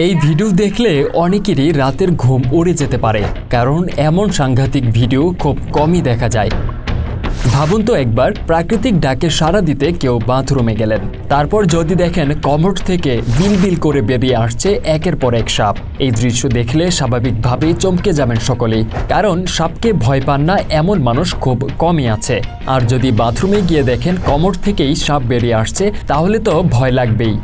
এই ভিডিও দেখলে অনেকেরই রাতের ঘুম উড়ে যেতে পারে, কারণ এমন সাংঘাতিক ভিডিও খুব কমই দেখা যায়। ভাবুন তো একবার, প্রাকৃতিক ডাকে সাড়া দিতে কেউ বাথরুমে গেলেন, তারপর যদি দেখেন কমোড থেকে বিলবিল করে বেরিয়ে আসছে একের পর এক সাপ। এই দৃশ্য দেখলে স্বাভাবিকভাবেই চমকে যাবেন সকলেই, কারণ সাপকে ভয় পান না এমন মানুষ খুব কমই আছে। আর যদি বাথরুমে গিয়ে দেখেন কমোড থেকেই সাপ বেরিয়ে আসছে, তাহলে তো ভয় লাগবেই।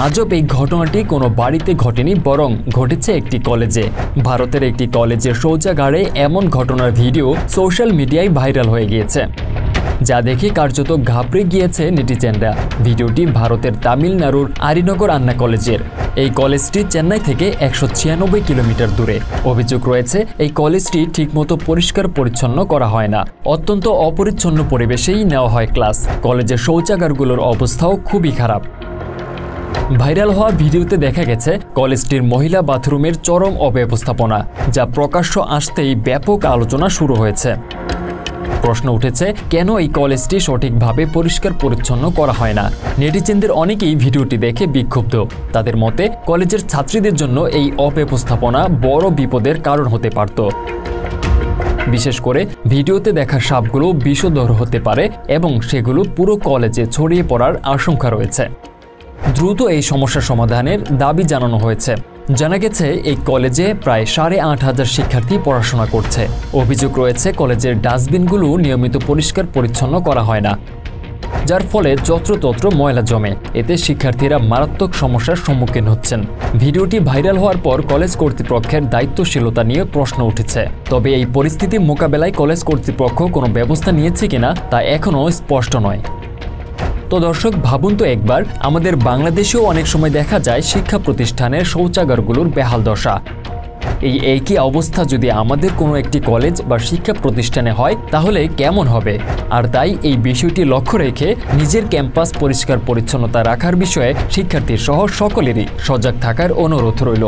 আজব এই ঘটনাটি কোনো বাড়িতে ঘটেনি, বরং ঘটেছে একটি কলেজে। ভারতের একটি কলেজের শৌচাগারে এমন ঘটনার ভিডিও সোশ্যাল মিডিয়ায় ভাইরাল হয়ে গিয়েছে, যা দেখে কার্যত ঘাবড়ে গিয়েছে নেটিজেনরা। ভিডিওটি ভারতের তামিলনাড়ুর আরিনগর আন্না কলেজের। এই কলেজটি চেন্নাই থেকে 196 কিলোমিটার দূরে। অভিযোগ রয়েছে এই কলেজটি ঠিকমতো পরিষ্কার পরিচ্ছন্ন করা হয় না, অত্যন্ত অপরিচ্ছন্ন পরিবেশেই নেওয়া হয় ক্লাস। কলেজের শৌচাগারগুলোর অবস্থাও খুবই খারাপ। ভাইরাল হওয়া ভিডিওতে দেখা গেছে কলেজটির মহিলা বাথরুমের চরম অব্যবস্থাপনা, যা প্রকাশ্য আসতেই ব্যাপক আলোচনা শুরু হয়েছে। প্রশ্ন উঠেছে, কেন এই কলেজটি সঠিকভাবে পরিষ্কার পরিচ্ছন্ন করা হয় না? নেটিজেনদের অনেকেই ভিডিওটি দেখে বিক্ষুব্ধ। তাদের মতে, কলেজের ছাত্রীদের জন্য এই অব্যবস্থাপনা বড় বিপদের কারণ হতে পারত। বিশেষ করে ভিডিওতে দেখা সাপগুলো বিষধর হতে পারে এবং সেগুলো পুরো কলেজে ছড়িয়ে পড়ার আশঙ্কা রয়েছে। দ্রুত এই সমস্যার সমাধানের দাবি জানানো হয়েছে। জানা গেছে এই কলেজে প্রায় 8,500 শিক্ষার্থী পড়াশোনা করছে। অভিযোগ রয়েছে কলেজের ডাস্টবিনগুলো নিয়মিত পরিষ্কার পরিচ্ছন্ন করা হয় না, যার ফলে যত্রতত্র ময়লা জমে। এতে শিক্ষার্থীরা মারাত্মক সমস্যার সম্মুখীন হচ্ছেন। ভিডিওটি ভাইরাল হওয়ার পর কলেজ কর্তৃপক্ষের দায়িত্বশীলতা নিয়ে প্রশ্ন উঠেছে। তবে এই পরিস্থিতি মোকাবেলায় কলেজ কর্তৃপক্ষ কোনো ব্যবস্থা নিয়েছে কিনা তা এখনও স্পষ্ট নয়। তো দর্শক, ভাবুন তো একবার, আমাদের বাংলাদেশেও অনেক সময় দেখা যায় শিক্ষা প্রতিষ্ঠানের শৌচাগারগুলোর বেহাল দশা। এই একই অবস্থা যদি আমাদের কোনো একটি কলেজ বা শিক্ষা প্রতিষ্ঠানে হয়, তাহলে কেমন হবে? আর তাই এই বিষয়টি লক্ষ্য রেখে নিজের ক্যাম্পাস পরিষ্কার পরিচ্ছন্নতা রাখার বিষয়ে শিক্ষার্থী সহ সকলেরই সজাগ থাকার অনুরোধ রইল।